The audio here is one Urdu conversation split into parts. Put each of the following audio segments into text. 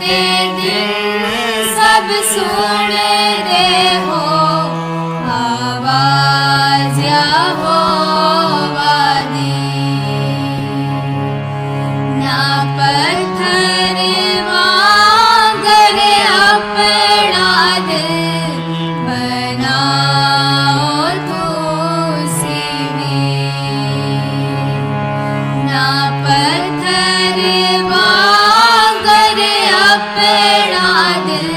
دے دل سب سن رہے ہو آواز یہوہ دی، نہ پتھر مانگر اپنا دل بناؤ تو سیوی، نہ پتھر مانگر اپنا دل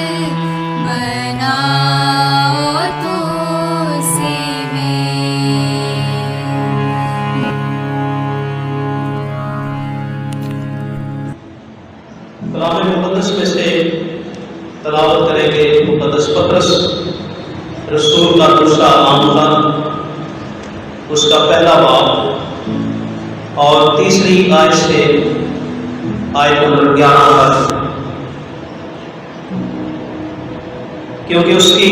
بناؤ تو سیوی۔ کلام مقدس میں سے تلاوت کریں گے مقدس پطرس رسول کا دوسرا آمدہ، اس کا پہلا باب اور تیسری آیت سے آیت نمبر 11 تک، کیونکہ اس کی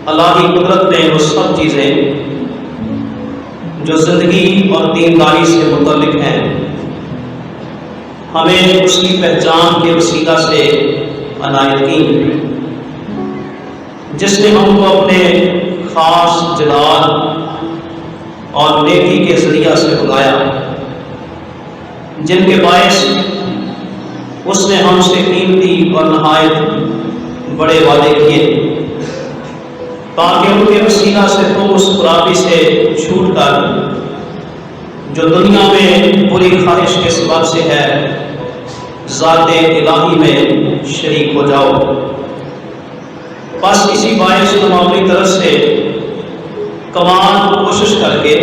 الہی قدرت میں وہ سب چیزیں جو زندگی اور دینداری سے متعلق ہیں ہمیں اس کی پہچان کے وسیلہ سے عنایت کی، جس نے ہم کو اپنے خاص جلال اور نیکی کے ذریعہ سے بلایا، جن کے باعث اس نے ہم سے قیمتی اور نہایت بڑے وعدے کیے، تاکہ ان کے وسیلہ سے تم اس خرابی سے چھوٹ کر جو دنیا میں بری خواہش کے سبب سے ہے ذات الہی میں شریک ہو جاؤ۔ بس اسی باعث تم اپنی طرف سے کمال کوشش کر کے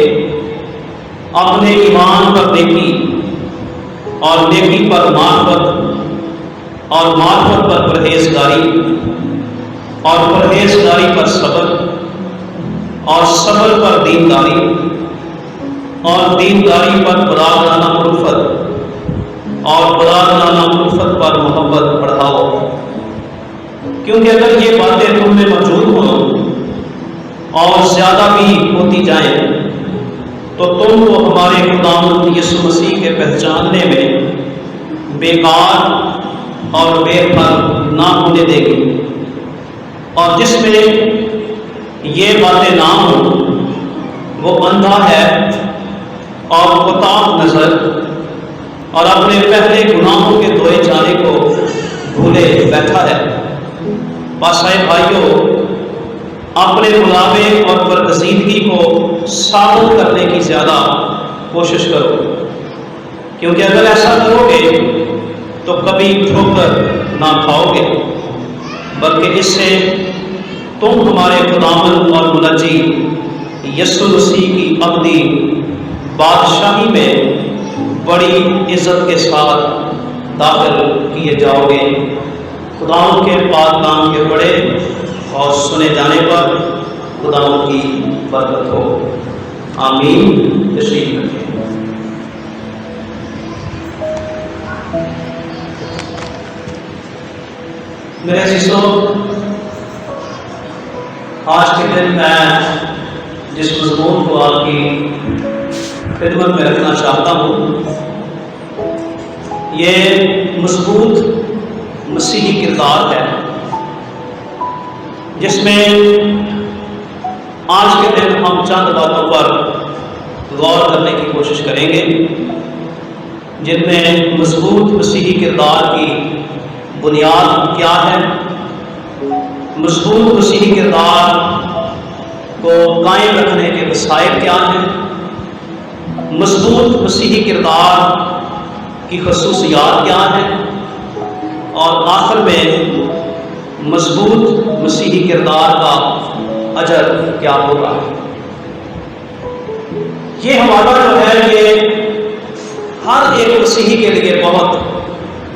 اپنے ایمان پر نیکی اور نیکی پر معرفت اور معرفت پر پرہیزگاری اور پرہیزگاری پر صبر اور صبر پر دینداری اور دینداری پر برادرانہ الفت اور برادرانہ الفت پر محبت بڑھاؤ، کیونکہ اگر یہ باتیں تم میں موجود ہوں اور زیادہ بھی ہوتی جائیں تو تم کو ہمارے خداوند یسوع مسیح کے پہچاننے میں بیکار اور بے پھل نہ ہونے دے گی، اور جس میں یہ باتیں نہ ہوں وہ اندھا ہے اور کوتاہ نظر اور اپنے پہلے گناہوں کے دھوئے جانے کو بھولے بیٹھا ہے۔ بس اے بھائیو، اپنے بلاوے اور برگزیدگی کو ثابت کرنے کی زیادہ کوشش کرو، کیونکہ اگر ایسا کرو گے تو کبھی ٹھوکر نہ کھاؤ گے، بلکہ اس سے تم ہمارے خداوند اور منجی یسوع مسیح کی ابدی بادشاہی میں بڑی عزت کے ساتھ داخل کیے جاؤ گے۔ خداوند کے پاک نام کے بڑے اور سنے جانے پر خداوند کی برکت ہو، آمین۔ تشریف رکھیں۔ میرے عزیزوں، آج کے دن میں جس مضمون کو آپ کی خدمت میں رکھنا چاہتا ہوں یہ مضبوط مسیحی کردار ہے، جس میں آج کے دن ہم چند باتوں پر غور کرنے کی کوشش کریں گے، جن میں مضبوط مسیحی کردار کی بنیاد کیا ہے، مضبوط مسیحی کردار کو قائم رکھنے کے وسائل کیا ہیں، مضبوط مسیحی کردار کی خصوصیات کیا ہیں، اور آخر میں مضبوط مسیحی کردار کا اجر کیا ہوگا۔ یہ حوالہ جو ہے یہ ہر ایک مسیحی کے لیے بہت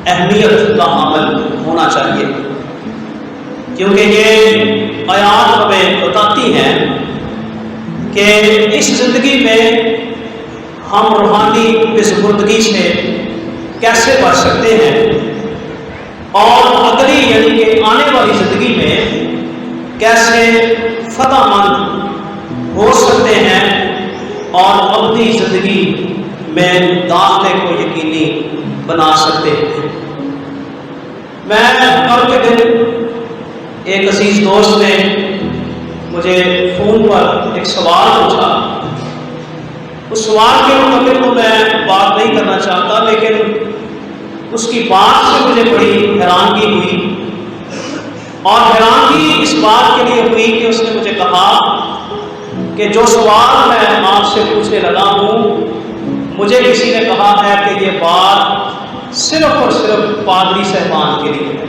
اہمیت کا عمل ہونا چاہیے، کیونکہ یہ آیات ہمیں بتاتی ہیں کہ اس زندگی میں ہم روحانی بزبردگی سے کیسے بچ سکتے ہیں، اور اگلی یعنی کہ آنے والی زندگی میں کیسے فتح مند ہو سکتے ہیں اور ابدی زندگی میں داخلے کو یقینی بنا سکتے ہیں۔ میں کل کے دن ایک عزیز دوست نے مجھے فون پر ایک سوال پوچھا. اس سوال کے متعلق تو میں بات نہیں کرنا چاہتا، لیکن اس کی بات سے مجھے بڑی حیرانگی ہوئی، اور حیرانگی اس بات کے لیے ہوئی کہ اس نے مجھے کہا کہ جو سوال میں آپ سے پوچھنے لگا ہوں، مجھے کسی نے کہا ہے کہ یہ بات صرف اور صرف پادری صاحبان کے لیے ہے،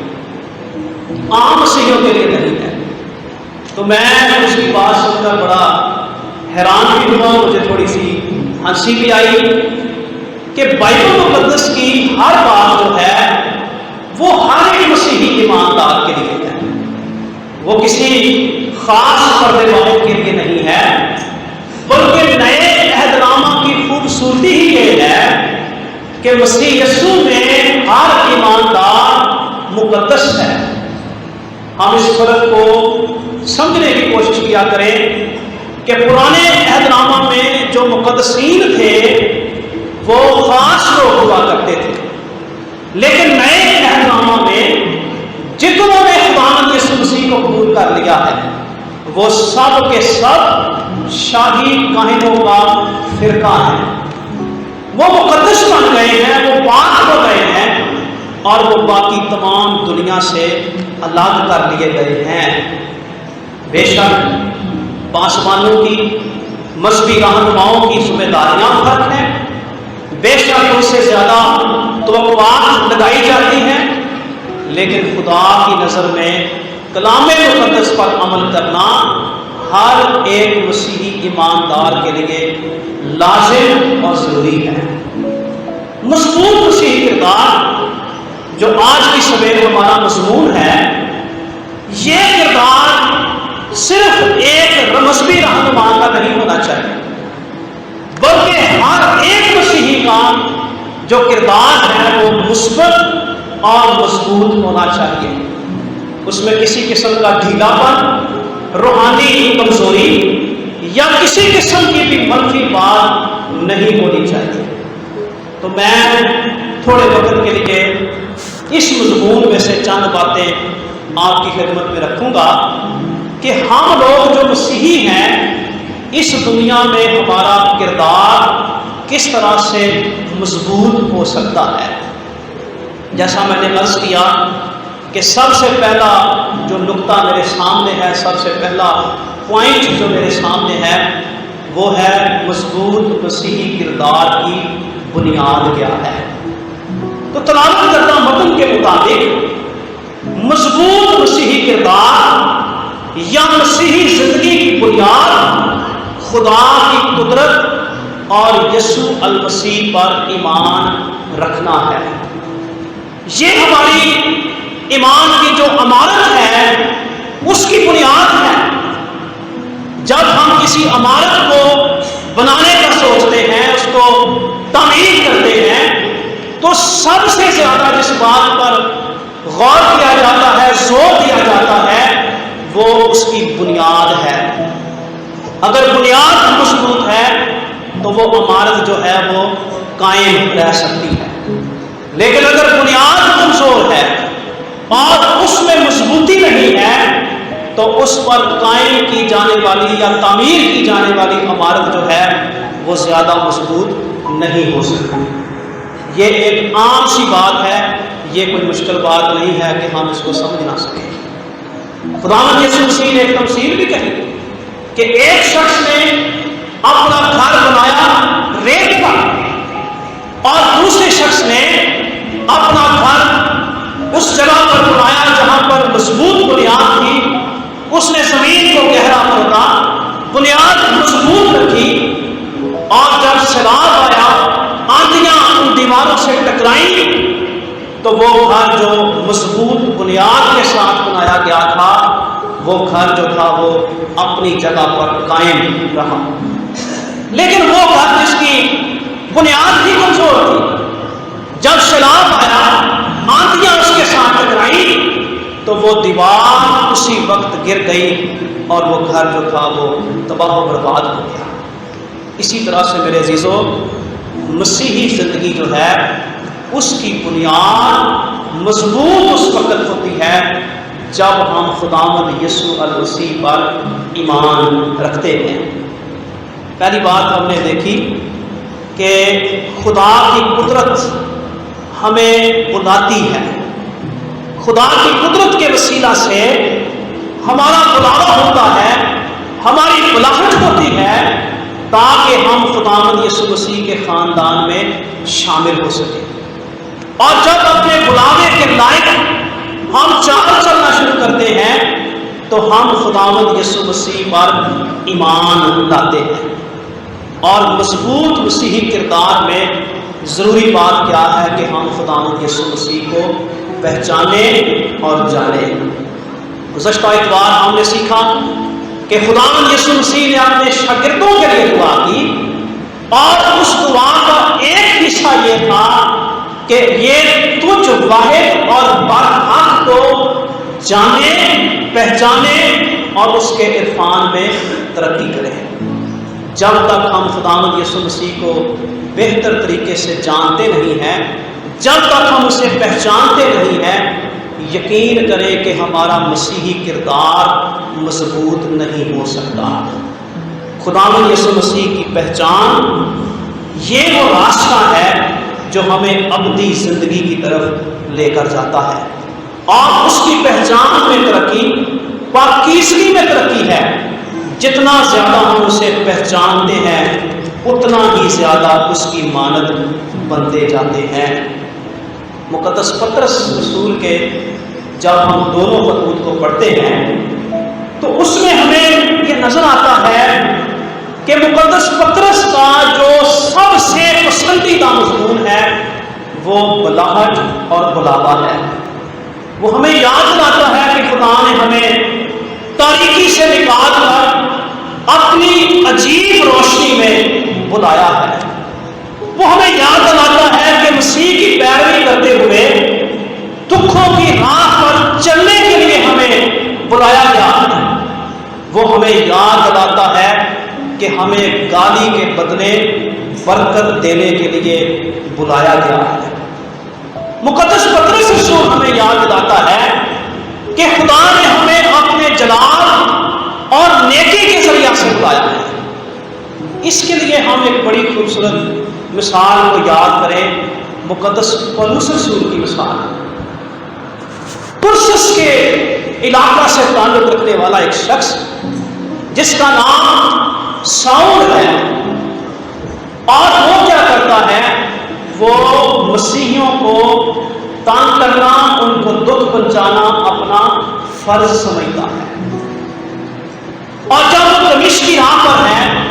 عام مسیحیوں کے لیے نہیں ہے. تو میں اس کی بات سن کر بڑا حیران بھی ہوا، مجھے تھوڑی سی ہنسی بھی آئی کہ بائبل مقدس کی ہر بات جو ہے وہ ہر ایک مسیحی ایماندار کے لیے ہے، وہ کسی خاص پردے والوں کے لیے نہیں ہے، بلکہ نئے عہد نامہ کی خوبصورتی ہی یہ ہے کہ مسیح یسوع میں ہر ایماندار مقدس ہے. ہم اس فرق کو سمجھنے کی کوشش کیا کریں کہ پرانے عہد نامہ میں جو مقدسین تھے وہ خاص لوگ ہوا کرتے تھے، لیکن نئے عہد نامہ میں جتنوں نے خداوند یسوع مسیح کو قبول کر لیا ہے وہ سب کے سب شاہی کاہنوں کا فرقہ ہے. وہ مقدس بن گئے ہیں، وہ پاک ہو گئے ہیں، اور وہ باقی تمام دنیا سے الگ کر لیے گئے ہیں. بے شک پاسبانوں کی، مذہبی رہنماؤں کی ذمہ داریاں فرق ہیں، بے شک ان سے زیادہ توقعات لگائی جاتی ہیں، لیکن خدا کی نظر میں کلام مقدس پر عمل کرنا ہر ایک مسیحی ایماندار کے لیے لازم اور ضروری ہے. مضمون مسیحی کردار جو آج کی سویر ہمارا مضمون ہے، یہ کردار صرف ایک مذہبی رہنما کا نہیں ہونا چاہیے، بلکہ ہر ایک مسیحی کا جو کردار ہے وہ مثبت اور مضبوط ہونا چاہیے. اس میں کسی قسم کا ڈھیلا پن، روحانی کمزوری یا کسی قسم کی بھی منفی بات نہیں ہونی چاہیے. تو میں تھوڑے وقت کے لیے اس مضمون میں سے چند باتیں آپ کی خدمت میں رکھوں گا کہ ہم لوگ جو مسیحی ہیں اس دنیا میں ہمارا کردار کس طرح سے مضبوط ہو سکتا ہے. جیسا میں نے عرض کیا کہ سب سے پہلا جو نقطہ میرے سامنے ہے، سب سے پہلا پوائنٹ جو میرے سامنے ہے وہ ہے مضبوط مسیحی کردار کی بنیاد کیا ہے. تو تلاوت کردہ متن کے مطابق مضبوط مسیحی کردار یا مسیحی زندگی کی بنیاد خدا کی قدرت اور یسوع المسیح پر ایمان رکھنا ہے. یہ ہماری ایمان کی جو عمارت ہے اس کی بنیاد ہے. جب ہم کسی عمارت کو بنانے کا سوچتے ہیں، اس کو تعمیر کرتے ہیں، تو سب سے زیادہ جس بات پر غور کیا جاتا ہے، زور دیا جاتا ہے، وہ اس کی بنیاد ہے. اگر بنیاد مضبوط ہے تو وہ عمارت جو ہے وہ قائم رہ سکتی ہے، لیکن اگر بنیاد کمزور ہے اور اس میں مضبوطی نہیں ہے تو اس پر قائم کی جانے والی یا تعمیر کی جانے والی عمارت جو ہے وہ زیادہ مضبوط نہیں ہو سکتی. یہ ایک عام سی بات ہے، یہ کوئی مشکل بات نہیں ہے کہ ہم اس کو سمجھ نہ سکیں. خداوند یسوع مسیح نے ایک تمثیل بھی کہی کہ ایک شخص نے اپنا گھر بنایا ریت پر، اور دوسرے شخص نے اپنا گھر اس جگہ پر بنایا جہاں پر مضبوط بنیاد تھی. اس نے زمین کو گہرا کھودا، بنیاد مضبوط رکھی، اور جب سیلاب آیا، آندیاں ان دیواروں سے ٹکرائیں، تو وہ گھر جو مضبوط بنیاد کے ساتھ بنایا گیا تھا وہ گھر جو تھا وہ اپنی جگہ پر قائم رہا. لیکن وہ گھر جس کی بنیاد ہی کمزور تھی، جب سیلاب آیا، آندیاں اس کے ساتھ ٹکرائیں، تو وہ دیوار اسی وقت گر گئی اور وہ گھر جو تھا وہ تباہ و برباد ہو گیا. اسی طرح سے میرے عزیزو، مسیحی زندگی جو ہے اس کی بنیاد مضبوط اس وقت ہوتی ہے جب ہم خداوند یسوع المسیح پر ایمان رکھتے ہیں۔ پہلی بات ہم نے دیکھی کہ خدا کی قدرت ہمیں بلاتی ہے، خدا کی قدرت کے وسیلہ سے ہمارا بلاوا ہوتا ہے، ہماری بلاہٹ ہوتی ہے تاکہ ہم خداوند یسوع مسیح کے خاندان میں شامل ہو سکیں۔ اور جب اپنے بلاوے کے لائق ہم چال چلنا شروع کرتے ہیں تو ہم خداوند یسوع مسیح پر ایمان لاتے ہیں۔ اور مضبوط مسیحی کردار میں ضروری بات کیا ہے کہ ہم خداوند یسوع مسیح کو پہچانیں اور جانیں۔ گزشتہ اتوار ہم نے سیکھا کہ خداوند یسوع مسیح نے اپنے شاگردوں کے لیے دعا کی، اور اس دعا کا ایک حصہ یہ تھا کہ یہ تجھ واحد اور برحق کو جانے، پہچانے اور اس کے عرفان میں ترقی کریں۔ جب تک ہم خداوند یسوع مسیح کو بہتر طریقے سے جانتے نہیں ہیں، جب تک ہم اسے پہچانتے نہیں ہیں، یقین کریں کہ ہمارا مسیحی کردار مضبوط نہیں ہو سکتا۔ خداوند یسوع مسیح کی پہچان یہ وہ راستہ ہے جو ہمیں ابدی زندگی کی طرف لے کر جاتا ہے، اور اس کی پہچان میں ترقی پاکیزگی میں ترقی ہے۔ جتنا زیادہ ہم اسے پہچانتے ہیں اتنا ہی زیادہ اس کی مانند بنتے جاتے ہیں۔ مقدس پطرس رسول کے جب ہم دونوں خطوط کو پڑھتے ہیں تو اس میں ہمیں یہ نظر آتا ہے کہ مقدس پطرس کا جو سب سے پسندیدہ مضمون ہے وہ بلاہٹ اور بلاوا ہے۔ وہ ہمیں یاد دلاتا ہے کہ خدا نے ہمیں تاریکی سے نکال کر اپنی عجیب روشنی میں بلایا ہے۔ وہ ہمیں یاد دلاتا ہے کہ مسیح کی پیروی کرتے ہوئے دکھوں کی راہ پر چلنے کے لیے ہمیں بلایا گیا ہے۔ وہ ہمیں یاد دلاتا ہے کہ ہمیں گالی کے بدلے برکت دینے کے لیے بلایا گیا ہے۔ مقدس پطرس رسول ہمیں یاد دلاتا ہے کہ خدا نے ہمیں اپنے جلال اور نیکی کے ذریعہ سے بلایا ہے۔ اس کے لیے ہم ایک بڑی خوبصورت مثال کو یاد کریں، مقدس پولس رسول کی مثال۔ ترسس کے علاقہ سے تعلق رکھنے والا ایک شخص جس کا نام ساؤل ہے، اور وہ کیا کرتا ہے، وہ مسیحیوں کو تنگ کرنا، ان کو دکھ پہنچانا اپنا فرض سمجھتا ہے۔ اور جب وہ دمشق کی راہ پر ہے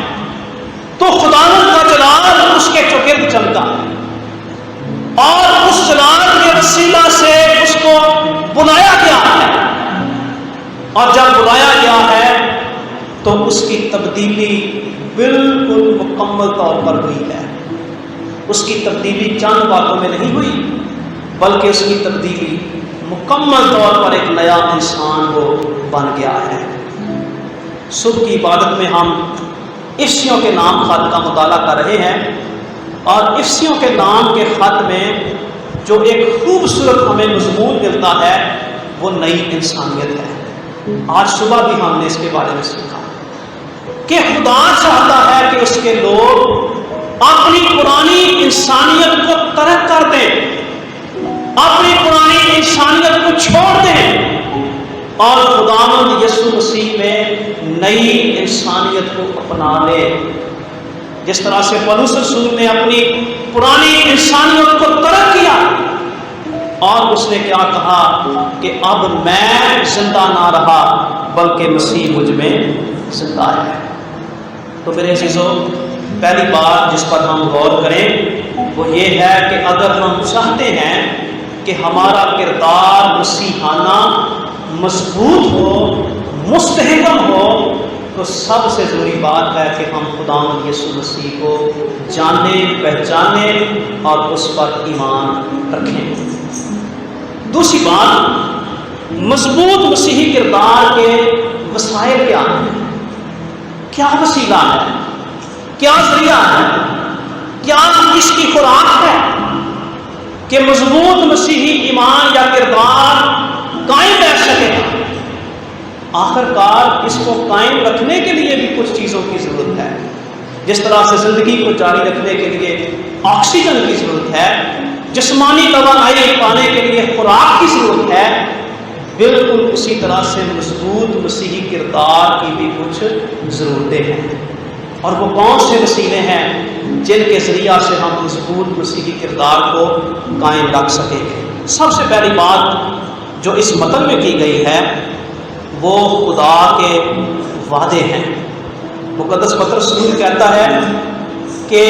تو خداوند کا جلال اس کے چوگرد چلتا ہے، اور اس جلال کے وسیلہ سے اس کو بلایا گیا ہے۔ اور جب بلایا گیا ہے تو اس کی تبدیلی بالکل مکمل طور پر ہوئی ہے۔ اس کی تبدیلی چند باتوں میں نہیں ہوئی، بلکہ اس کی تبدیلی مکمل طور پر ایک نیا انسان وہ بن گیا ہے۔ صبح کی عبادت میں ہم افسیوں کے نام خط کا مطالعہ کر رہے ہیں، اور افسیوں کے نام کے خط میں جو ایک خوبصورت ہمیں مضمون ملتا ہے وہ نئی انسانیت ہے۔ آج صبح بھی ہم نے اس کے بارے میں سیکھا کہ خدا چاہتا ہے کہ اس کے لوگ اپنی پرانی انسانیت کو ترک کر دیں، اپنی پرانی انسانیت کو چھوڑ دیں، اور خداوند یسوع مسیح میں نئی انسانیت کو اپنا لے۔ جس طرح سے پولس رسول نے اپنی پرانی انسانیت کو ترک کیا، اور اس نے کیا کہا کہ اب میں زندہ نہ رہا بلکہ مسیح مجھ میں زندہ ہے۔ تو میرے عزیزو، پہلی بات جس پر ہم غور کریں وہ یہ ہے کہ اگر ہم چاہتے ہیں کہ ہمارا کردار مسیحانہ مضبوط ہو، مستحکم ہو، تو سب سے ضروری بات ہے کہ ہم خداوند یسوع مسیح کو جانیں، پہچانیں اور اس پر ایمان رکھیں۔ دوسری بات، مضبوط مسیحی کردار کے وسائل کیا ہیں؟ کیا وسیلہ ہے؟ کیا ذریعہ ہے؟ کیا اس کی خوراک ہے؟ کہ مضبوط مسیحی ایمان یا کردار قائم رہ سکے آخر کار اس کو قائم رکھنے کے لیے بھی کچھ چیزوں کی ضرورت ہے. جس طرح سے زندگی کو جاری رکھنے کے لیے آکسیجن کی ضرورت ہے، جسمانی توانائی پانے کے لیے خوراک کی ضرورت ہے، بالکل اسی طرح سے مضبوط مسیحی کردار کی بھی کچھ ضرورتیں ہیں. اور وہ کون سے وسیلے ہیں جن کے ذریعہ سے ہم مضبوط مسیحی کردار کو قائم رکھ سکیں گے؟ سب سے پہلی بات جو اس متن میں کی گئی ہے وہ خدا کے وعدے ہیں. مقدس پترس رسول کہتا ہے کہ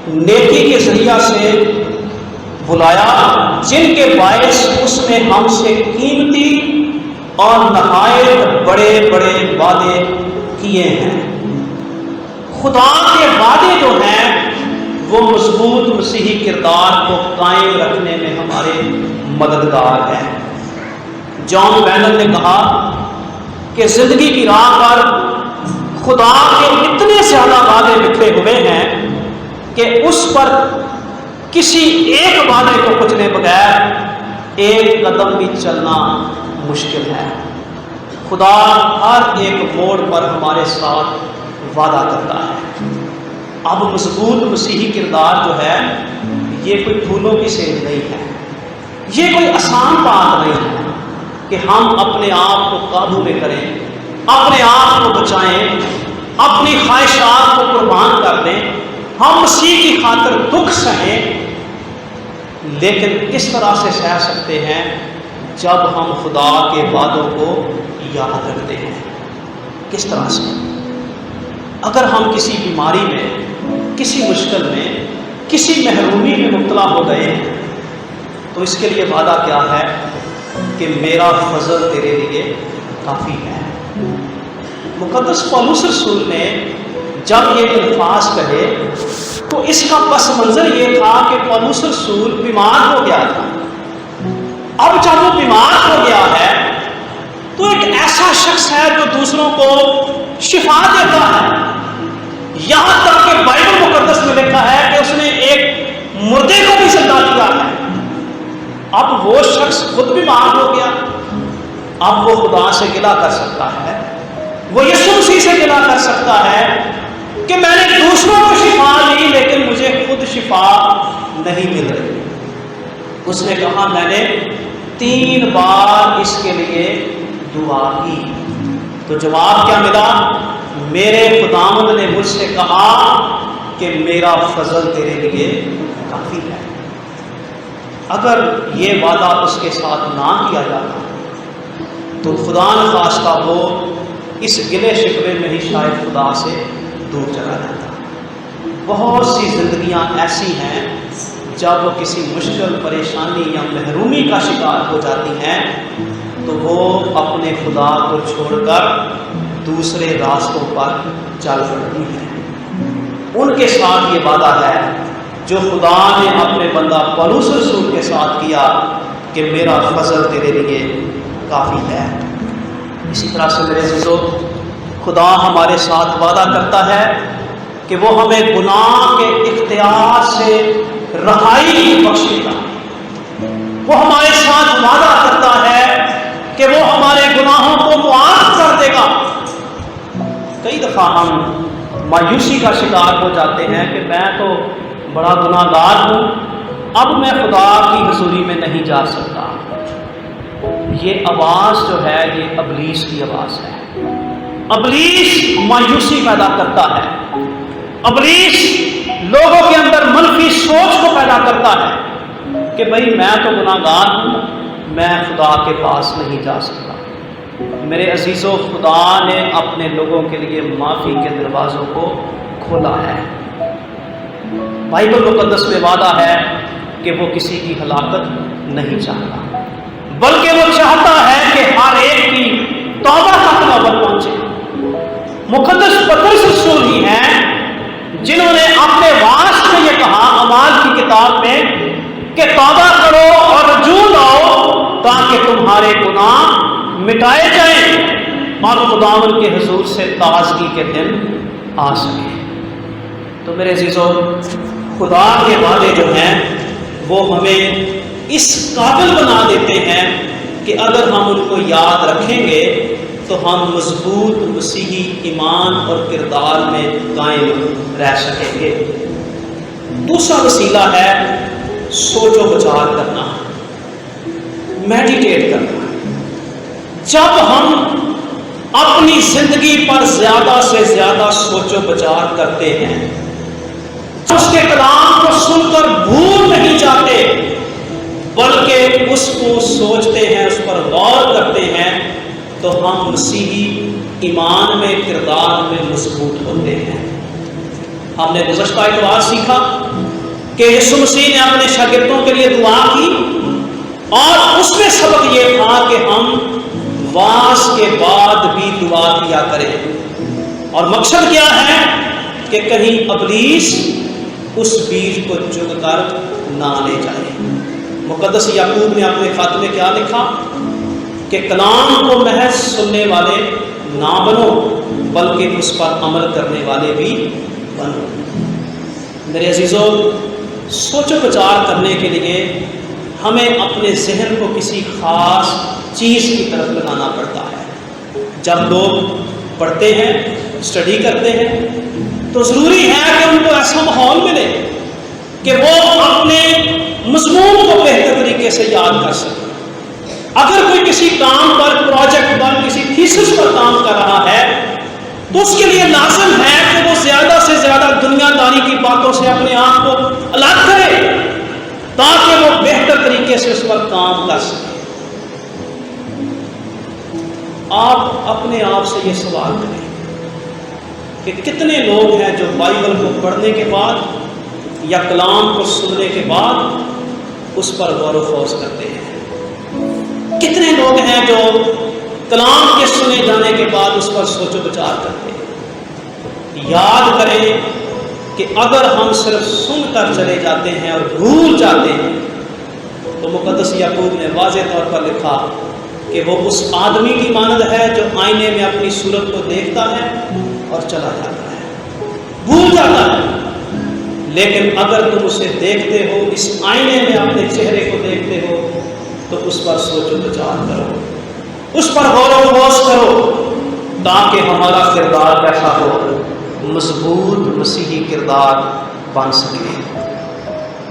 نیکی کے ذریعہ سے بلایا جن کے باعث اس نے ہم سے قیمتی اور نہایت بڑے بڑے وعدے کیے ہیں. خدا کے وعدے جو ہیں وہ مضبوط مسیحی کردار کو قائم رکھنے میں ہمارے مددگار ہیں. جان بینن نے کہا کہ زندگی کی راہ پر خدا کے اتنے زیادہ وعدے بکھرے ہوئے ہیں کہ اس پر کسی ایک وعدے کو کچلے بغیر ایک قدم بھی چلنا مشکل ہے. خدا ہر ایک موڑ پر ہمارے ساتھ وعدہ کرتا ہے. اب مضبوط مسیحی کردار جو ہے یہ کوئی پھولوں کی سیل نہیں ہے، یہ کوئی آسان بات نہیں ہے کہ ہم اپنے آپ کو قابو میں کریں، اپنے آپ کو بچائیں، اپنی خواہشات کو قربان کر دیں، ہم مسیح کی خاطر دکھ سہیں. لیکن کس طرح سے سہ سکتے ہیں جب ہم خدا کے وعدوں کو یاد رکھتے ہیں. کس طرح سے؟ اگر ہم کسی بیماری میں، کسی مشکل میں، کسی محرومی میں مبتلا ہو گئے ہیں تو اس کے لیے وعدہ کیا ہے کہ میرا فضل تیرے لیے کافی ہے. مقدس پولس رسول نے جب یہ الفاظ کہے تو اس کا پس منظر یہ تھا کہ پولس رسول بیمار ہو گیا تھا. اب جب وہ بیمار ہو گیا ہے تو ایک ایسا شخص ہے جو دوسروں کو شفا دیتا ہے. یہاں تک کہ بائبل مقدس میں لکھا ہے کہ اس نے ایک مردے کو بھی زندہ کیا ہے. اب وہ شخص خود بیمار ہو گیا، اب وہ خدا سے گلہ کر سکتا ہے، وہ یسوع مسیح سے گلہ کر سکتا ہے کہ میں نے دوسروں کو شفا دی لیکن مجھے خود شفا نہیں مل رہی. اس نے کہا میں نے 3 بار اس کے لیے دعا کی تو جواب کیا ملا؟ میرے خداوند نے مجھ سے کہا کہ میرا فضل تیرے لیے کافی ہے. اگر یہ وعدہ اس کے ساتھ نہ کیا جاتا تو خدا نخواستہ وہ اس گلے شکوے میں ہی شاید خدا سے دور چلا جاتا. بہت سی زندگیاں ایسی ہیں جب وہ کسی مشکل پریشانی یا محرومی کا شکار ہو جاتی ہیں تو وہ اپنے خدا کو چھوڑ کر دوسرے راستوں پر چل پڑتی ہیں. ان کے ساتھ یہ وعدہ ہے جو خدا نے اپنے بندہ پولس رسول کے ساتھ کیا کہ میرا فضل تیرے لیے کافی ہے. اسی طرح سے میرے عزیزو خدا ہمارے ساتھ وعدہ کرتا ہے کہ وہ ہمیں گناہ کے اختیار سے رہائی بخشے گا. وہ ہمارے ساتھ وعدہ کرتا ہے کہ وہ ہمارے گناہوں کو معاف کر دے گا. کئی دفعہ ہم مایوسی کا شکار ہو جاتے ہیں کہ میں تو بڑا گناہ گار ہوں، اب میں خدا کی حضوری میں نہیں جا سکتا. یہ آواز جو ہے یہ ابلیس کی آواز ہے. ابلیس مایوسی پیدا کرتا ہے، ابلیس لوگوں کے اندر منفی سوچ کو پیدا کرتا ہے کہ بھئی میں تو گناہ گار ہوں، میں خدا کے پاس نہیں جا سکتا. میرے عزیزو خدا نے اپنے لوگوں کے لیے معافی کے دروازوں کو کھولا ہے. بائبل مقدس میں وعدہ ہے کہ وہ کسی کی ہلاکت نہیں چاہتا بلکہ وہ چاہتا ہے کہ ہر ایک کی توبہ تک نوبت پہنچے. مقدس پطرس رسول ہی ہیں جنہوں نے اپنے واسطے یہ کہا اعمال کی کتاب میں کہ توبہ کرو اور رجوع لاؤ تاکہ تمہارے گناہ مٹائے جائیں اور خداوند کے حضور سے تازگی کے دن آ سکے. تو میرے عزیزو خدا کے وعدے جو ہیں وہ ہمیں اس قابل بنا دیتے ہیں کہ اگر ہم ان کو یاد رکھیں گے تو ہم مضبوط مسیحی ایمان اور کردار میں قائم رہ سکیں گے۔ دوسرا وسیلہ ہے سوچ و بچار کرنا، میڈیٹیٹ کرنا۔ جب ہم اپنی زندگی پر زیادہ سے زیادہ سوچ و بچار کرتے ہیں، اس کے کلام کو سن کر بھول نہیں جاتے بلکہ اس کو سوچتے ہیں، اس پر غور کرتے ہیں، تو ہم مسیحی ایمان میں کردار میں مضبوط ہوتے ہیں۔ ہم نے گزشتہ اتوار سیکھا کہ یسوع مسیح نے اپنے شاگردوں کے لیے دعا کی اور اس میں سبق یہ تھا کہ ہم واعظ کے بعد بھی دعا کیا کریں، اور مقصد کیا ہے کہ کہیں ابلیس اس بیج کو چگ کر نہ لے جائے۔ مقدس یعقوب نے اپنے خط میں کیا لکھا کہ کلام کو محض سننے والے نہ بنو بلکہ اس پر عمل کرنے والے بھی بنو۔ میرے عزیزو، سوچ و بچار کرنے کے لیے ہمیں اپنے ذہن کو کسی خاص چیز کی طرف لگانا پڑتا ہے۔ جب لوگ پڑھتے ہیں، اسٹڈی کرتے ہیں، تو ضروری ہے کہ ان کو ایسا ماحول ملے کہ وہ اپنے مضمون کو بہتر طریقے سے یاد کر سکیں۔ اگر کوئی کسی کام پر، پروجیکٹ پر، کسی تھیسس پر کام کر رہا ہے تو اس کے لیے لازم ہے کہ وہ زیادہ سے زیادہ دنیا داری کی باتوں سے اپنے آپ کو الگ کرے تاکہ وہ بہتر طریقے سے اس پر کام کر سکے۔ آپ اپنے آپ سے یہ سوال کریں کہ کتنے لوگ ہیں جو بائبل کو پڑھنے کے بعد یا کلام کو سننے کے بعد اس پر غور و خوض کرتے ہیں؟ کتنے لوگ ہیں جو کلام کے سنے جانے کے بعد اس پر سوچ و بچار کرتے ہیں؟ یاد کریں کہ اگر ہم صرف سن کر چلے جاتے ہیں اور بھول جاتے ہیں تو مقدس یعقوب نے واضح طور پر لکھا کہ وہ اس آدمی کی مانند ہے جو آئینے میں اپنی صورت کو دیکھتا ہے اور چلا جاتا ہے، بھول جاتا ہے۔ لیکن اگر تم اسے دیکھتے ہو، اس آئینے میں اپنے چہرے کو دیکھتے ہو، تو اس پر سوچ و بچار کرو، اس پر غور و خوض کرو تاکہ ہمارا کردار کیسا ہو، مضبوط مسیحی کردار بن سکے۔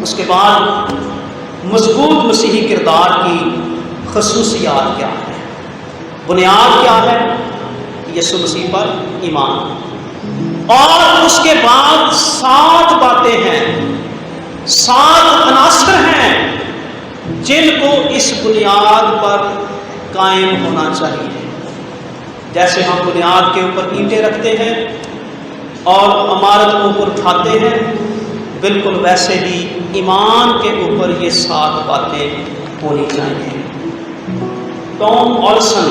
اس کے بعد مضبوط مسیحی کردار کی خصوصیات کیا ہے؟ بنیاد کیا ہے؟ یسوع مسیح پر ایمان، اور اس کے بعد 7 باتیں ہیں، 7 عناصر ہیں جن کو اس بنیاد پر قائم ہونا چاہیے۔ جیسے ہم بنیاد کے اوپر اینٹیں رکھتے ہیں اور عمارت کو اوپر اٹھاتے ہیں، بالکل ویسے ہی ایمان کے اوپر یہ 7 باتیں ہونی چاہیے۔ ٹام اولسن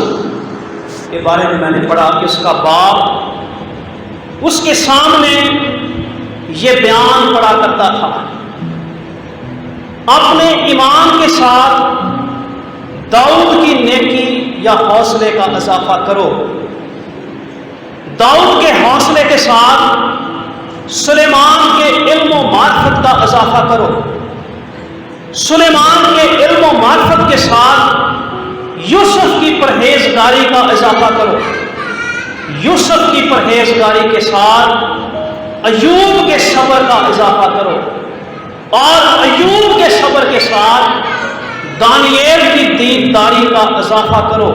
کے بارے میں نے پڑھا کہ اس کا باپ اس کے سامنے یہ بیان پڑھا کرتا تھا، اپنے ایمان کے ساتھ داؤد کی نیکی یا حوصلے کا اضافہ کرو، داؤد کے حوصلے کے ساتھ سلیمان کے علم و معرفت کا اضافہ کرو، سلیمان کے علم و معرفت کے ساتھ یوسف کی پرہیزگاری کا اضافہ کرو، یوسف کی پرہیزگاری کے ساتھ ایوب کے صبر کا اضافہ کرو، اور ایوب کے صبر کے ساتھ دانییل کی دینداری کا اضافہ کرو،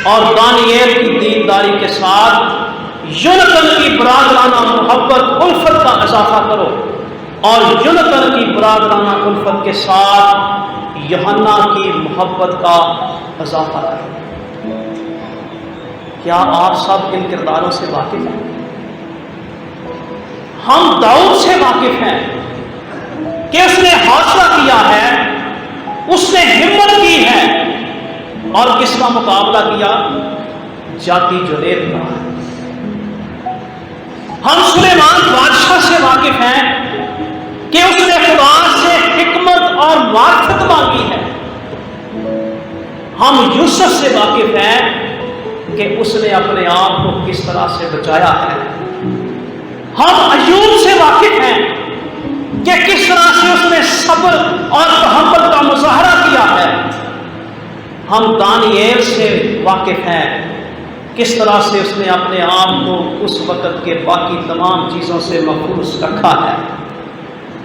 اور دانییل کی دینداری کے ساتھ یونتن کی برادرانہ محبت الفت کا اضافہ کرو، اور یونتن کی برادرانہ الفت کے ساتھ یوحنا کی محبت کا اضافہ کرو۔ کیا آپ سب ان کرداروں سے واقف ہیں؟ ہم داؤد سے واقف ہیں کہ اس نے حوصلہ کیا ہے، اس نے ہمت کی ہے، اور کس کا مقابلہ کیا؟ جاتی جریب کا۔ ہم سلیمان بادشاہ سے واقف ہیں کہ اس نے خدا سے حکمت اور معرفت مانگی ہے۔ ہم یوسف سے واقف ہیں کہ اس نے اپنے آپ کو کس طرح سے بچایا ہے۔ ہم ایوب سے واقف ہیں کہ کس طرح سے اس نے صبر اور تحمل کا مظاہرہ کیا ہے۔ ہم دانیال سے واقف ہیں، کس طرح سے اس نے اپنے آپ کو اس وقت کے باقی تمام چیزوں سے محفوظ رکھا ہے۔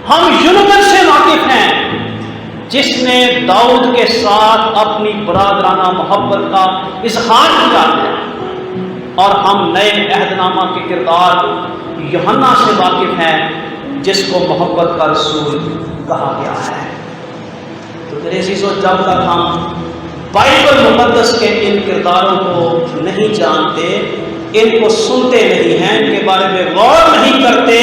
ہم یونس سے واقف ہیں، جس نے داؤد کے ساتھ اپنی برادرانہ محبت کا اظہار کیا ہے، اور ہم نئے عہد نامہ کے کردار یوحنا سے واقف ہیں، جس کو محبت کا رسول کہا گیا ہے۔ تو میرے عزیزو، جب تک ہم بائبل مقدس کے ان کرداروں کو نہیں جانتے، ان کو سنتے نہیں ہیں، ان کے بارے میں غور نہیں کرتے،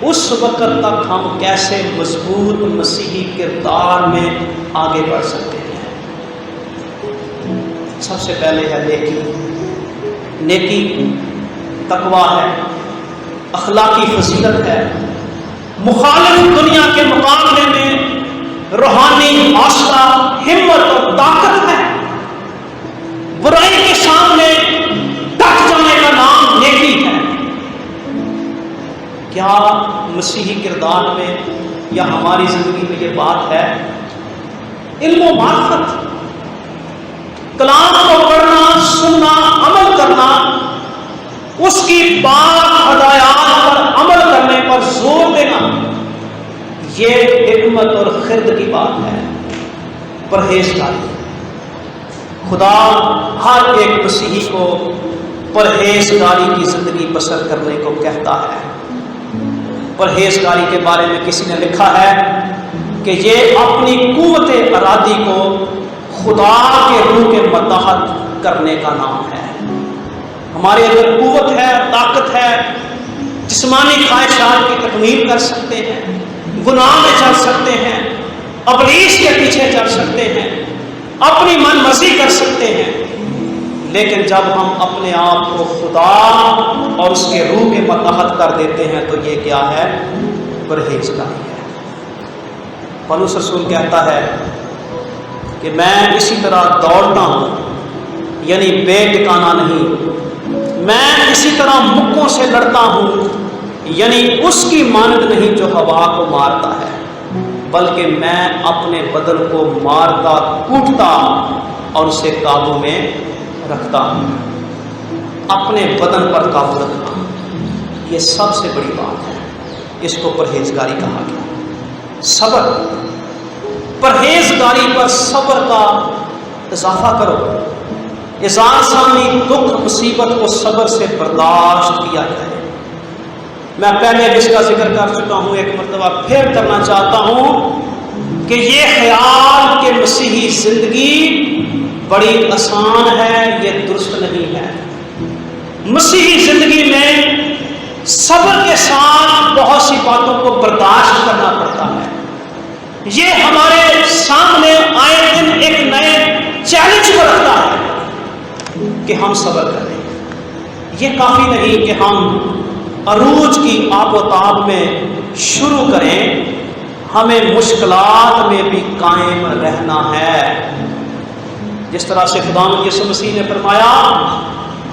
اس وقت تک ہم کیسے مضبوط مسیحی کردار میں آگے بڑھ سکتے ہیں؟ سب سے پہلے ہے نیکی۔ نیکی تقویٰ ہے، اخلاقی فضیلت ہے، مخالف دنیا کے مقابلے میں روحانی حوصلہ، ہمت اور طاقت ہے۔ برائی کے سامنے ڈٹ جانے کا نام نیکی ہے۔ کیا مسیحی کردار میں یا ہماری زندگی میں یہ بات ہے؟ علم و معرفت، کلام کو پڑھنا، سننا، عمل کرنا، اس کی پاک ہدایات پر عمل کرنے پر زور دینا، یہ حکمت اور خرد کی بات ہے۔ پرہیزگاری، خدا ہر ایک مسیحی کو پرہیزگاری کی زندگی بسر کرنے کو کہتا ہے۔ پرہیزگاری کے بارے میں کسی نے لکھا ہے کہ یہ اپنی قوت ارادی کو خدا کے روح کے متحد کرنے کا نام ہے۔ ہمارے اندر قوت ہے، طاقت ہے، جسمانی خواہشات کی تکمیل کر سکتے ہیں، گناہ میں چل سکتے ہیں، ابلیس کے پیچھے چل سکتے ہیں، اپنی من مرضی کر سکتے ہیں، لیکن جب ہم اپنے آپ کو خدا اور اس کے روح کے متحد کر دیتے ہیں تو یہ کیا ہے؟ پرہیزگاری ہے۔ پولس رسول کہتا ہے کہ میں اسی طرح دوڑتا ہوں، یعنی بے ٹھکانہ نہیں، میں اسی طرح مکوں سے لڑتا ہوں، یعنی اس کی مانند نہیں جو ہوا کو مارتا ہے، بلکہ میں اپنے بدن کو مارتا، کوٹتا اور اسے قابو میں رکھتا ہوں۔ اپنے بدن پر قابو رکھنا، یہ سب سے بڑی بات ہے، اس کو پرہیزگاری کہا گیا۔ صبر، پرہیزگاری پر صبر کا اضافہ کرو۔ اذا سامنے دکھ مصیبت کو صبر سے برداشت کیا جائے۔ میں پہلے بھی اس کا ذکر کر چکا ہوں، ایک مرتبہ پھر کرنا چاہتا ہوں کہ یہ خیال کہ مسیحی زندگی بڑی آسان ہے، یہ درست نہیں ہے۔ مسیحی زندگی میں صبر کے ساتھ بہت سی باتوں کو برداشت کرنا پڑتا ہے۔ یہ ہمارے سامنے آئے دن ایک نئے چیلنج کو رکھتا ہے کہ ہم صبر کریں۔ یہ کافی نہیں کہ ہم عروج کی آب و تاب میں شروع کریں، ہمیں مشکلات میں بھی قائم رہنا ہے۔ جس طرح سے خداوند یسوع مسیح نے فرمایا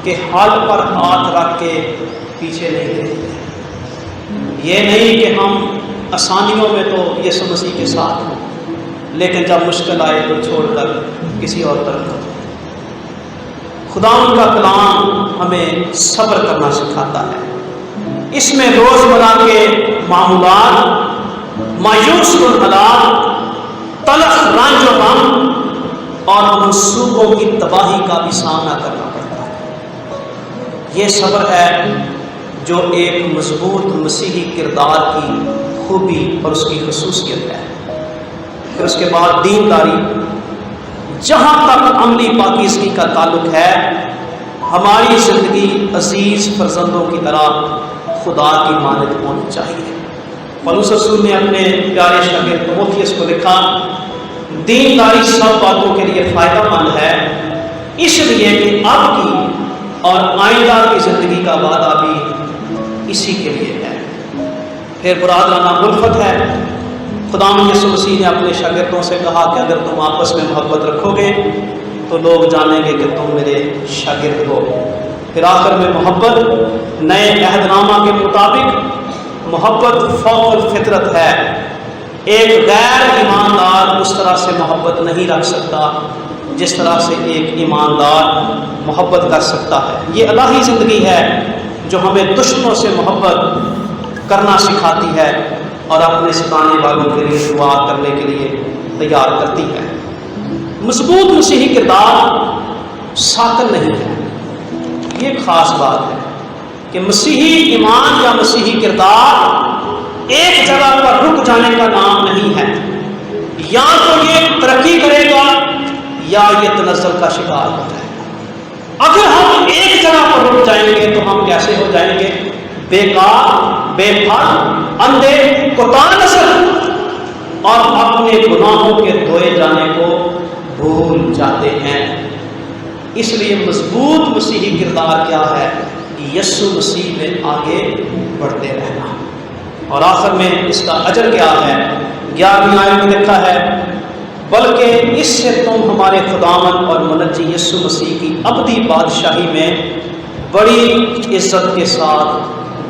کہ حال پر ہاتھ رکھ کے پیچھے نہیں دیکھتے۔ یہ نہیں کہ ہم آسانیوں میں تو یسوع مسیح کے ساتھ ہوں، لیکن جب مشکل آئے تو چھوڑ کر کسی اور طرف ہو۔ خداوند کا کلام ہمیں صبر کرنا سکھاتا ہے۔ اس میں روزمرہ کے معمولات، مایوس کن حالات، تلخ رنج و غم اور منصوبوں کی تباہی کا بھی سامنا کرنا پڑتا ہے۔ یہ صبر ہے جو ایک مضبوط مسیحی کردار کی خوبی اور اس کی خصوصیت ہے۔ پھر اس کے بعد دینداری۔ جہاں تک عملی پاکیزگی کا تعلق ہے، ہماری زندگی عزیز فرزندوں کی طرح خدا کی مانند ہونی چاہیے۔ پولس رسول نے اپنے پیارے شاگرد تimotheus کو لکھا، دینداری سب باتوں کے لیے فائدہ مند ہے، اس لیے کہ اب کی اور آئندہ کی زندگی کا وعدہ بھی اسی کے لیے ہے۔ پھر برادرانہ الفت ہے۔ خداوند یسوع مسیح نے اپنے شاگردوں سے کہا کہ اگر تم آپس میں محبت رکھو گے تو لوگ جانیں گے کہ تم میرے شاگرد ہو۔ پھر آخر میں محبت، نئے عہد نامہ کے مطابق محبت فوق الفطرت ہے۔ ایک غیر ایماندار اس طرح سے محبت نہیں رکھ سکتا جس طرح سے ایک ایماندار محبت کر سکتا ہے۔ یہ الہی زندگی ہے جو ہمیں دشمنوں سے محبت کرنا سکھاتی ہے اور اپنے ستانے والوں کے لیے دعا کرنے کے لیے تیار کرتی ہے۔ مضبوط مسیحی کردار ساتن نہیں ہے۔ یہ ایک خاص بات ہے کہ مسیحی ایمان یا مسیحی کردار ایک جگہ پر رک جانے کا نام نہیں ہے۔ یا تو یہ ترقی کرے گا یا یہ تنزل کا شکار ہو جائے گا۔ اگر ہم ایک جگہ پر رک جائیں گے تو ہم کیسے ہو جائیں گے؟ بیکار، بے پھل، اندھے، کوتاہ نسل اور اپنے گناہوں کے دھوئے جانے کو بھول جاتے ہیں۔ اس لیے مضبوط مسیحی کردار کیا ہے؟ یسوع مسیح میں آگے بڑھتے رہنا۔ اور آخر میں اس کا اجر کیا ہے؟ 11ویں آیت میں لکھا ہے، بلکہ اس سے تم ہمارے خداوند اور منجی یسوع مسیح کی ابدی بادشاہی میں بڑی عزت کے ساتھ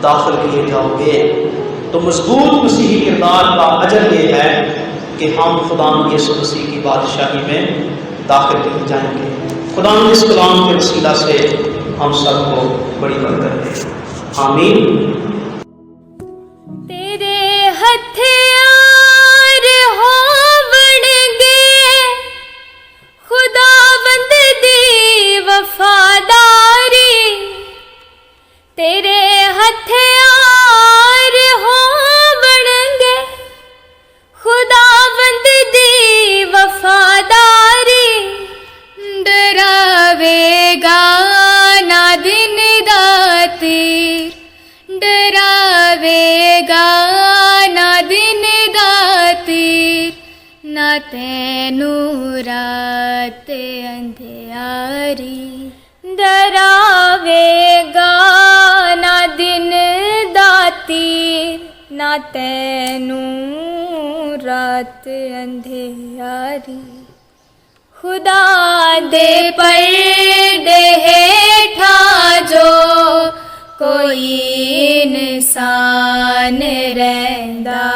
داخل کیے جاؤ گے۔ تو مضبوط مسیحی کردار کا اجر یہ ہے کہ ہم خداوند یسوع مسیح کی بادشاہی میں داخل کیے جائیں گے۔ خداوند اس کلام کے وسیلہ سے ہم سب کو بڑی برکت دے، آمین۔ تیرے ہتھیار ہوون گے خداوند دی وفاداری، تیرے ہتھیار ہوون گے خداوند دی وفاداری، ڈراوے گا نہ دن دا تیر، ڈراوے گا نہ دن دا تیر، نہ تینوں رات اندھیاری، ڈراوے گا نہ دن دا تیر، نہ تینوں رات اندھیاری۔ خدا دے پردے ہیٹھا جو کوئی انسان رہندا